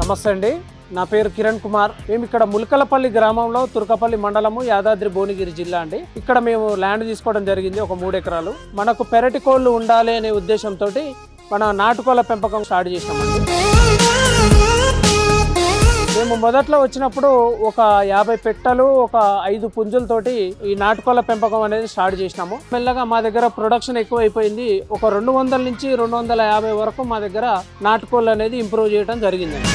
నమస్తే అండి, నా పేరు కిరణ్ కుమార్. మేము ఇక్కడ ముల్కలపల్లి గ్రామంలో తుర్కపల్లి మండలము యాదాద్రి భువనగిరి జిల్లా అండి. ఇక్కడ మేము ల్యాండ్ తీసుకోవడం జరిగింది, ఒక 3 ఎకరాలు. మనకు పెరటి కోళ్ళు ఉండాలి అనే ఉద్దేశంతో మన నాటుకోళ్ళ పెంపకం స్టార్ట్ చేసామండి. మేము మొదట్లో వచ్చినప్పుడు ఒక 50 పెట్టలు, ఒక 5 పుంజులతోటి ఈ నాటుకోళ్ళ పెంపకం అనేది స్టార్ట్ చేసినాము. మెల్లగా మా దగ్గర ప్రొడక్షన్ ఎక్కువ అయిపోయింది. ఒక 200 నుంచి 250 వరకు మా దగ్గర నాటుకోళ్ళు అనేది ఇంప్రూవ్ చేయడం జరిగిందండి.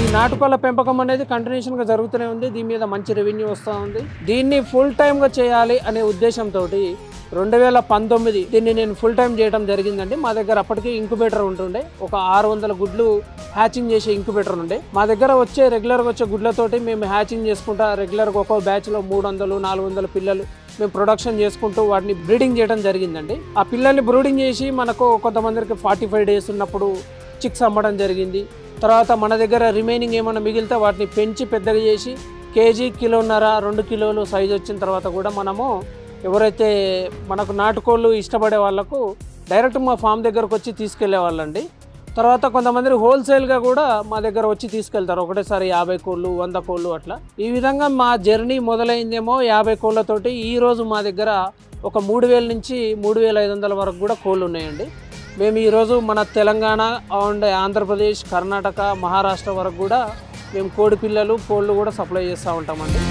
ఈ నాటుకోళ్ళ పెంపకం అనేది కంటిన్యూషన్గా జరుగుతూనే ఉంది. దీని మీద మంచి రెవెన్యూ వస్తూ ఉంది. దీన్ని ఫుల్ టైమ్గా చేయాలి అనే ఉద్దేశంతో 2019 దీన్ని నేను ఫుల్ టైం చేయడం జరిగిందండి. మా దగ్గర అప్పటికి ఇంక్యుబేటర్ ఉంటుండే, ఒక 600 గుడ్లు హ్యాచింగ్ చేసే ఇంక్యుబేటర్ ఉండే. మా దగ్గర రెగ్యులర్గా వచ్చే గుడ్లతోటి మేము హ్యాచింగ్ చేసుకుంటా రెగ్యులర్గా ఒక్కో బ్యాచ్లో 300-400 పిల్లలు మేము ప్రొడక్షన్ చేసుకుంటూ వాటిని బ్రీడింగ్ చేయడం జరిగిందండి. ఆ పిల్లల్ని బ్రీడింగ్ చేసి మనకు కొంతమందికి 45 డేస్ ఉన్నప్పుడు చిక్స్ అమ్మడం జరిగింది. తర్వాత మన దగ్గర రిమైనింగ్ ఏమైనా మిగిలితే వాటిని పెంచి పెద్దగా చేసి కేజీ, 1.5 కిలోలు, 2 కిలోలు సైజు వచ్చిన తర్వాత కూడా మనము ఎవరైతే మనకు నాటుకోళ్ళు ఇష్టపడే వాళ్ళకు డైరెక్ట్ మా ఫామ్ దగ్గరకు వచ్చి తీసుకెళ్లే వాళ్ళండి. తర్వాత కొంతమంది హోల్సేల్గా కూడా మా దగ్గర వచ్చి తీసుకెళ్తారు, ఒకటేసారి 50 కోళ్ళు, 100 కోళ్ళు అట్లా. ఈ విధంగా మా జర్నీ మొదలైందేమో 50 కోళ్ళతోటి. ఈరోజు మా దగ్గర ఒక 3000 నుంచి 3500 వరకు కూడా కోళ్ళు ఉన్నాయండి. మేము ఈరోజు మన తెలంగాణ అండ్ ఆంధ్రప్రదేశ్, కర్ణాటక, మహారాష్ట్ర వరకు కూడా మేము కోడి పిల్లలు, కోళ్ళు కూడా సప్లై చేస్తూ ఉంటామండి.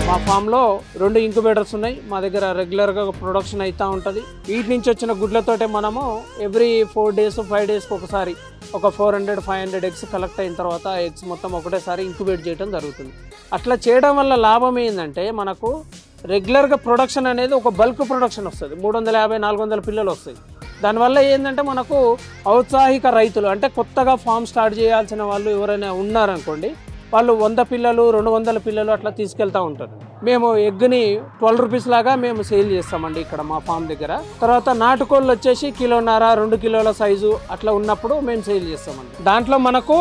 మా ఫామ్లో 2 ఇంక్యుబేటర్స్ ఉన్నాయి. మా దగ్గర రెగ్యులర్గా ప్రొడక్షన్ అవుతూ ఉంటుంది. వీటి నుంచి వచ్చిన గుడ్లతోటే మనము ఎవ్రీ 4 డేస్ 5 డేస్కి ఒకసారి ఒక 400-500 ఎగ్స్ కలెక్ట్ అయిన తర్వాత ఆ ఎగ్స్ మొత్తం ఒకటేసారి ఇంక్యుబేట్ చేయడం జరుగుతుంది. అట్లా చేయడం వల్ల లాభం ఏంటంటే మనకు రెగ్యులర్గా ప్రొడక్షన్ అనేది ఒక బల్క్ ప్రొడక్షన్ వస్తుంది. 350-400 పిల్లలు వస్తాయి. దానివల్ల ఏంటంటే మనకు ఔత్సాహిక రైతులు, అంటే కొత్తగా ఫామ్ స్టార్ట్ చేయాల్సిన వాళ్ళు ఎవరైనా ఉన్నారనుకోండి, వాళ్ళు 100 పిల్లలు, 200 పిల్లలు అట్లా తీసుకెళ్తూ ఉంటారు. మేము ఎగ్ని 12 రూపీస్ లాగా మేము సేల్ చేస్తామండి ఇక్కడ మా ఫామ్ దగ్గర. తర్వాత నాటుకోళ్ళు వచ్చేసి 1.5 కిలోలు, 2 కిలోల సైజు అట్లా ఉన్నప్పుడు మేము సేల్ చేస్తామండి. దాంట్లో మనకు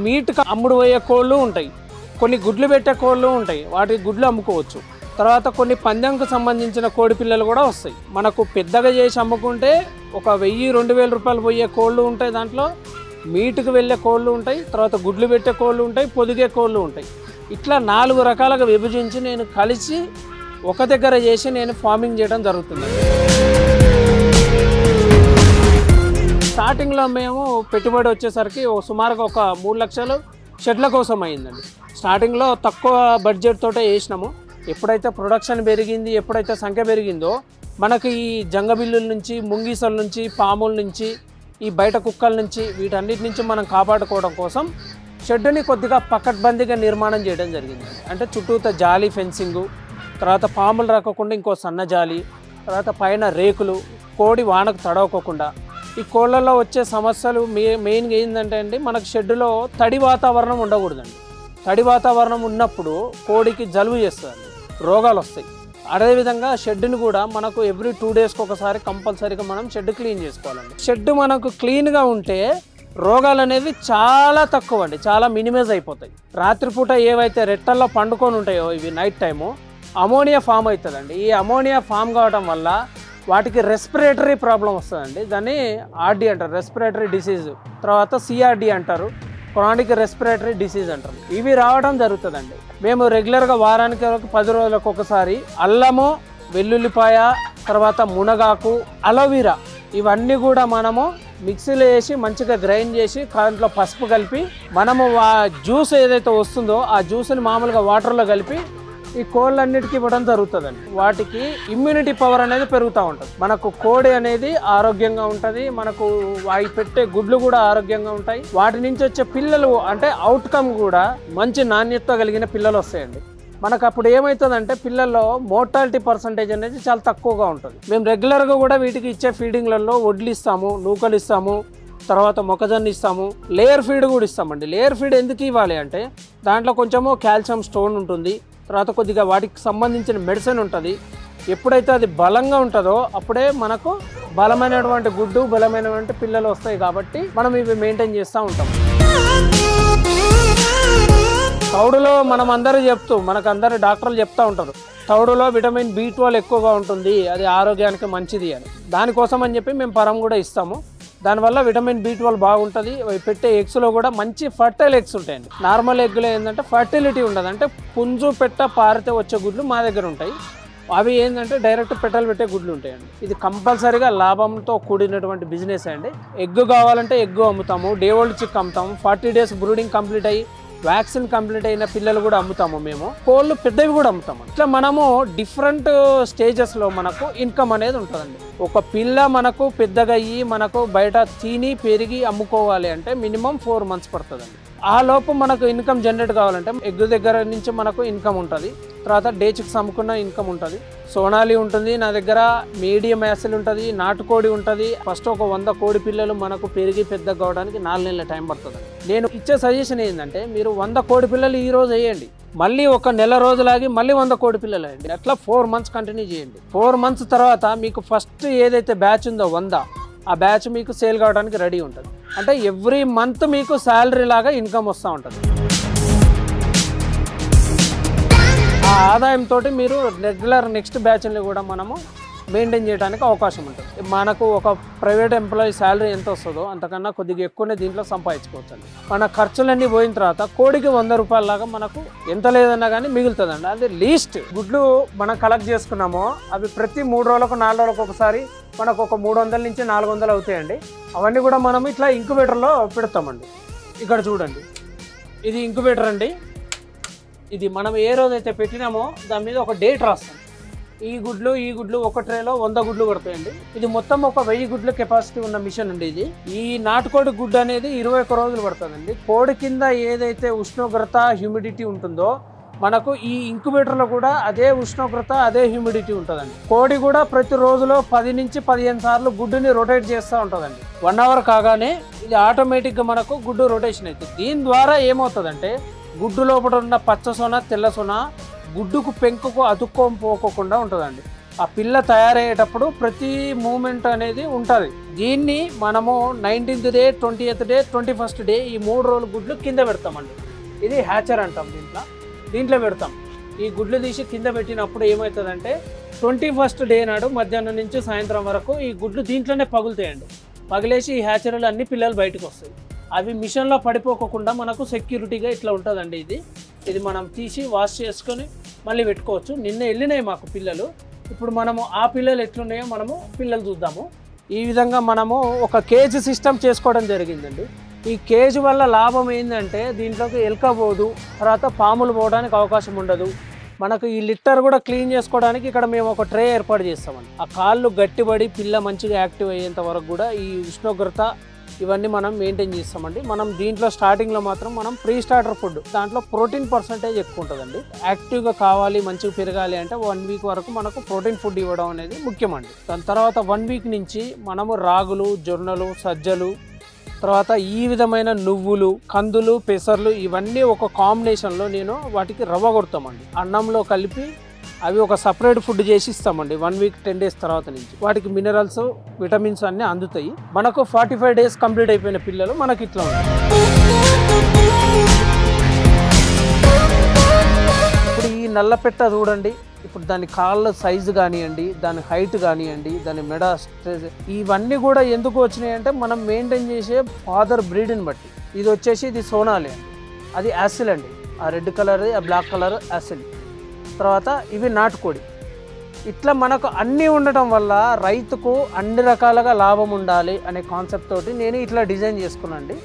మీట్కి అమ్ముడు పోయే కోళ్ళు ఉంటాయి, కొన్ని గుడ్లు పెట్టే కోళ్ళు ఉంటాయి, వాటి గుడ్లు అమ్ముకోవచ్చు. తర్వాత కొన్ని పందెంకు సంబంధించిన కోడి పిల్లలు కూడా వస్తాయి. మనకు పెద్దగా చేసి అమ్ముకుంటే ఒక 1000-2000 రూపాయలు పోయే కోళ్ళు ఉంటాయి. దాంట్లో మీటుకు వెళ్ళే కోళ్ళు ఉంటాయి, తర్వాత గుడ్లు పెట్టే కోళ్ళు ఉంటాయి, పొదిగే కోళ్ళు ఉంటాయి. ఇట్లా 4 రకాలుగా విభజించి నేను కలిసి ఒక దగ్గర చేసి నేను ఫార్మింగ్ చేయడం జరుగుతుంది. స్టార్టింగ్లో మేము పెట్టుబడి వచ్చేసరికి సుమారుగా ఒక 3 లక్షలు షెడ్ల కోసం అయిందండి. స్టార్టింగ్లో తక్కువ బడ్జెట్ తోటే వేసినాము. ఎప్పుడైతే ప్రొడక్షన్ పెరిగింది, ఎప్పుడైతే సంఖ్య పెరిగిందో మనకి ఈ జంగబిల్లుల నుంచి, ముంగీసల నుంచి, పాముల నుంచి, ఈ బయట కుక్కల నుంచి, వీటన్నిటి నుంచి మనం కాపాడుకోవడం కోసం షెడ్ని కొద్దిగా పకడ్బందీగా నిర్మాణం చేయడం జరిగింది. అంటే చుట్టూతో జాలీ ఫెన్సింగు, తర్వాత పాములు రాకుండా ఇంకో సన్న జాలి, తర్వాత పైన రేకులు, కోడి వానకు తడవకోకుండా. ఈ కోళ్ళల్లో వచ్చే సమస్యలు మెయిన్గా ఏంటంటే అండి, మనకు షెడ్డులో తడి వాతావరణం ఉండకూడదండి. తడి వాతావరణం ఉన్నప్పుడు కోడికి జలుబు చేస్తుంది, రోగాలు వస్తాయి. అదేవిధంగా షెడ్ని కూడా మనకు ఎవ్రీ 2 డేస్కి ఒకసారి కంపల్సరీగా మనం షెడ్ క్లీన్ చేసుకోవాలండి. షెడ్ మనకు క్లీన్గా ఉంటే రోగాలు అనేవి చాలా తక్కువ అండి, చాలా మినిమైజ్ అయిపోతాయి. రాత్రిపూట ఏవైతే రెట్టల్లో పండుకొని ఉంటాయో ఇవి నైట్ టైము అమోనియా ఫామ్ అవుతుందండి. ఈ అమోనియా ఫామ్ కావడం వల్ల వాటికి రెస్పిరేటరీ ప్రాబ్లం వస్తుందండి. దాన్ని ఆర్డి అంటారు, రెస్పిరేటరీ డిసీజ్. తర్వాత సిఆర్డి అంటారు, క్రానిక్ రెస్పిరేటరీ డిసీజ్ అంటారు. ఇవి రావడం జరుగుతుందండి. మేము రెగ్యులర్గా వారానికి 10 రోజులకు ఒకసారి అల్లము, వెల్లుల్లిపాయ, తర్వాత మునగాకు, అలోవీరా ఇవన్నీ కూడా మనము మిక్సీలో వేసి మంచిగా గ్రైండ్ చేసి దాంట్లో పసుపు కలిపి మనము జ్యూస్ ఏదైతే వస్తుందో ఆ జ్యూస్ని మామూలుగా వాటర్లో కలిపి ఈ కోళ్ళన్నిటికీ ఇవ్వడం జరుగుతుందండి. వాటికి ఇమ్యూనిటీ పవర్ అనేది పెరుగుతూ ఉంటుంది. మనకు కోడి అనేది ఆరోగ్యంగా ఉంటుంది, మనకు అవి పెట్టే గుడ్లు కూడా ఆరోగ్యంగా ఉంటాయి. వాటి నుంచి వచ్చే పిల్లలు అంటే అవుట్కమ్ కూడా మంచి నాణ్యత కలిగిన పిల్లలు వస్తాయండి. మనకు అప్పుడు ఏమవుతుందంటే పిల్లల్లో మోర్టాలిటీ పర్సంటేజ్ అనేది చాలా తక్కువగా ఉంటుంది. మేము రెగ్యులర్గా కూడా వీటికి ఇచ్చే ఫీడింగ్లలో వడ్లు ఇస్తాము, నూకలు ఇస్తాము, తర్వాత మొక్కజొన్న ఇస్తాము, లేయర్ ఫీడ్ కూడా ఇస్తామండి. లేయర్ ఫీడ్ ఎందుకు ఇవ్వాలి అంటే దాంట్లో కొంచెము కాల్షియం స్టోన్ ఉంటుంది, తర్వాత కొద్దిగా వాటికి సంబంధించిన మెడిసిన్ ఉంటుంది. ఎప్పుడైతే అది బలంగా ఉంటుందో అప్పుడే మనకు బలమైనటువంటి గుడ్డు, బలమైనటువంటి పిల్లలు వస్తాయి. కాబట్టి మనం ఇవి మెయింటైన్ చేస్తూ ఉంటాం. తౌడులో మనం అందరూ మనకు అందరు డాక్టర్లు చెప్తూ ఉంటారు, తౌడులో విటమిన్ B12 ఎక్కువగా ఉంటుంది, అది ఆరోగ్యానికి మంచిది అని. దానికోసం అని చెప్పి మేము పరం కూడా ఇస్తాము. దానివల్ల విటమిన్ B12 బాగుంటుంది. పెట్టే ఎగ్స్లో కూడా మంచి ఫర్టైల్ ఎగ్స్ ఉంటాయండి. నార్మల్ ఎగ్లో ఏంటంటే ఫర్టిలిటీ ఉండదు, అంటే పుంజు పెట్ట పారితే వచ్చే గుడ్లు మా దగ్గర ఉంటాయి. అవి ఏంటంటే డైరెక్ట్ పెట్టలు పెట్టే గుడ్లు ఉంటాయండి. ఇది కంపల్సరీగా లాభంతో కూడినటువంటి బిజినెస్ అండి. ఎగ్ కావాలంటే ఎగ్ అమ్ముతాము, డే ఓల్డ్ చిక్ అమ్ముతాము, 40 days బ్రూడింగ్ కంప్లీట్ అయ్యి వ్యాక్సిన్ కంప్లీట్ అయిన పిల్లలు కూడా అమ్ముతాము. మేము కోళ్ళు పెద్దవి కూడా అమ్ముతాము. ఇట్లా మనము డిఫరెంట్ స్టేజెస్లో మనకు ఇన్కమ్ అనేది ఉంటుందండి. ఒక పిల్ల మనకు పెద్దగా అయ్యి మనకు బయట తిని పెరిగి అమ్ముకోవాలి అంటే మినిమం 4 months పడుతుందండి. ఆ లోపు మనకు ఇన్కమ్ జనరేట్ కావాలంటే ఎగ్ దగ్గర నుంచి మనకు ఇన్కమ్ ఉంటుంది. తర్వాత డే చిక్స్ అమ్ముకున్న ఇన్కమ్ ఉంటుంది. సోనాలి ఉంటుంది నా దగ్గర, మీడియం యాసిల్ ఉంటుంది, నాటుకోడి ఉంటుంది. ఫస్ట్ ఒక 100 కోడి పిల్లలు మనకు పెరిగి పెద్ద కావడానికి 4 నెలల టైం పడుతుంది. నేను ఇచ్చే సజెషన్ ఏంటంటే మీరు 100 కోడి పిల్లలు ఈ రోజు వేయండి, మళ్ళీ ఒక నెల రోజులాగి మళ్ళీ 100 కోడి పిల్లలు వేయండి. అట్లా 4 months కంటిన్యూ చేయండి. 4 months తర్వాత మీకు ఫస్ట్ ఏదైతే బ్యాచ్ ఉందో 100, ఆ బ్యాచ్ మీకు సేల్ కావడానికి రెడీ ఉంటుంది. అంటే ఎవ్రీ మంత్ మీకు శాలరీ లాగా ఇన్కమ్ వస్తూ ఉంటుంది. ఆ ఆదాయంతో మీరు రెగ్యులర్ నెక్స్ట్ బ్యాచ్ని కూడా మనము మెయింటైన్ చేయడానికి అవకాశం ఉంటుంది. మనకు ఒక ప్రైవేట్ ఎంప్లాయీ శాలరీ ఎంత వస్తుందో అంతకన్నా కొద్దిగా ఎక్కువనే దీంట్లో సంపాదించుకోవచ్చు అండి. మన ఖర్చులన్నీ పోయిన తర్వాత కోడికి 100 రూపాయల లాగా మనకు ఎంత లేదన్నా కానీ మిగులుతుందండి. అది లీస్ట్ గుడ్లు మనం కలెక్ట్ చేసుకున్నామో అవి ప్రతి 3 రోజులకు 4 రోజులకు ఒకసారి మనకు ఒక 300 నుంచి 400 అవుతాయండి. అవన్నీ కూడా మనం ఇట్లా ఇంక్యుబేటర్లో పెడతామండి. ఇక్కడ చూడండి, ఇది ఇంక్యుబేటర్ అండి. ఇది మనం ఏ రోజైతే పెట్టినామో దాని మీద ఒక డేట్ రాస్తాం. ఈ గుడ్లు ఒక ట్రేలో 100 గుడ్లు పడతాయండి. ఇది మొత్తం ఒక 1000 గుడ్ల కెపాసిటీ ఉన్న మిషన్ అండి. ఇది ఈ నాటుకోడి గుడ్డు అనేది 21 రోజులు పడుతుందండి. కోడి కింద ఏదైతే ఉష్ణోగ్రత హ్యూమిడిటీ ఉంటుందో మనకు ఈ ఇంక్యుబేటర్లో కూడా అదే ఉష్ణోగ్రత అదే హ్యూమిడిటీ ఉంటుందండి. కోడి కూడా ప్రతి రోజులో 10 నుంచి 15 సార్లు గుడ్డుని రొటేట్ చేస్తూ ఉంటుందండి. 1 hour కాగానే ఇది ఆటోమేటిక్గా మనకు గుడ్డు రొటేషన్ అవుతుంది. దీని ద్వారా ఏమవుతుందంటే గుడ్డు లోపల ఉన్న పచ్చ సొన తెల్ల సొన గుడ్డుకు పెంకుకు అతుక్కోపోకుండా ఉంటుందండి. ఆ పిల్ల తయారయ్యేటప్పుడు ప్రతి మూమెంట్ అనేది ఉంటుంది. దీన్ని మనము 19th day, 20th day, 21st day ఈ 3 రోజులు గుడ్లు కింద పెడతామండి. ఇది హ్యాచర్ అంటాం. దీంట్లో పెడతాం. ఈ గుడ్లు తీసి కింద పెట్టినప్పుడు ఏమవుతుందంటే 21st day నాడు మధ్యాహ్నం నుంచి సాయంత్రం వరకు ఈ గుడ్లు దీంట్లోనే పగులుతాయండి. పగిలేసి ఈ హ్యాచరీలు అన్ని పిల్లలు బయటకు వస్తాయి. అవి మిషన్లో పడిపోకుండా మనకు సెక్యూరిటీగా ఇట్లా ఉంటుందండి. ఇది మనం తీసి వాష్ చేసుకొని మళ్ళీ పెట్టుకోవచ్చు. నిన్న వెళ్ళినాయి మాకు పిల్లలు. ఇప్పుడు మనము ఆ పిల్లలు ఎట్లున్నాయో మనము పిల్లలు చూద్దాము. ఈ విధంగా మనము ఒక కేజ్ సిస్టమ్ చేసుకోవడం జరిగిందండి. ఈ కేజ్ వల్ల లాభం ఏంటంటే దీంట్లోకి ఎలుక పోదు, తర్వాత పాములు పోవడానికి అవకాశం ఉండదు. మనకు ఈ లిట్టర్ కూడా క్లీన్ చేసుకోవడానికి ఇక్కడ మేము ఒక ట్రే ఏర్పాటు చేస్తామండి. ఆ కాళ్ళు గట్టిపడి పిల్ల మంచిగా యాక్టివ్ అయ్యేంత వరకు కూడా ఈ ఉష్ణోగ్రత ఇవన్నీ మనం మెయింటైన్ చేస్తామండి. మనం దీంట్లో స్టార్టింగ్లో మాత్రం మనం ప్రీ స్టార్టర్ ఫుడ్ దాంట్లో ప్రోటీన్ % ఎక్కువ ఉంటుందండి. యాక్టివ్గా కావాలి మంచిగా పెరగాలి అంటే 1 week వరకు మనకు ప్రోటీన్ ఫుడ్ ఇవ్వడం అనేది ముఖ్యమండి. దాని తర్వాత 1 week నుంచి మనము రాగులు, జొన్నలు, సజ్జలు, తర్వాత ఈ విధమైన నువ్వులు, కందులు, పెసర్లు ఇవన్నీ ఒక కాంబినేషన్లో నేను వాటికి రవ్వ కొడతామండి. అన్నంలో కలిపి అవి ఒక సపరేట్ ఫుడ్ చేసి ఇస్తామండి. 1 week 10 days తర్వాత నుంచి వాటికి మినరల్స్, విటమిన్స్ అన్నీ అందుతాయి. మనకు 45 days కంప్లీట్ అయిపోయిన పిల్లలు మనకి ఇట్లా ఉంటాయి. ఇప్పుడు ఈ నల్లపెట్ట చూడండి. ఇప్పుడు దాని కాళ్ళ సైజు కానివ్వండి, దాని హైట్ కానివ్వండి, దాని మెడ స్ట్రెస్ ఇవన్నీ కూడా ఎందుకు వచ్చినాయి అంటే మనం మెయింటైన్ చేసే ఫాదర్ బ్రీడ్ని బట్టి. ఇది సోనాలి అండి, అది యాసిల్ అండి. ఆ రెడ్ కలర్, ఆ బ్లాక్ కలర్ యాసిల్. తర్వాత ఇవి నాటుకోడి. ఇట్లా మనకు అన్నీ ఉండటం వల్ల రైతుకు అన్ని రకాలుగా లాభం ఉండాలి అనే కాన్సెప్ట్ తోటి నేను ఇట్లా డిజైన్ చేసుకున్నాను అండి.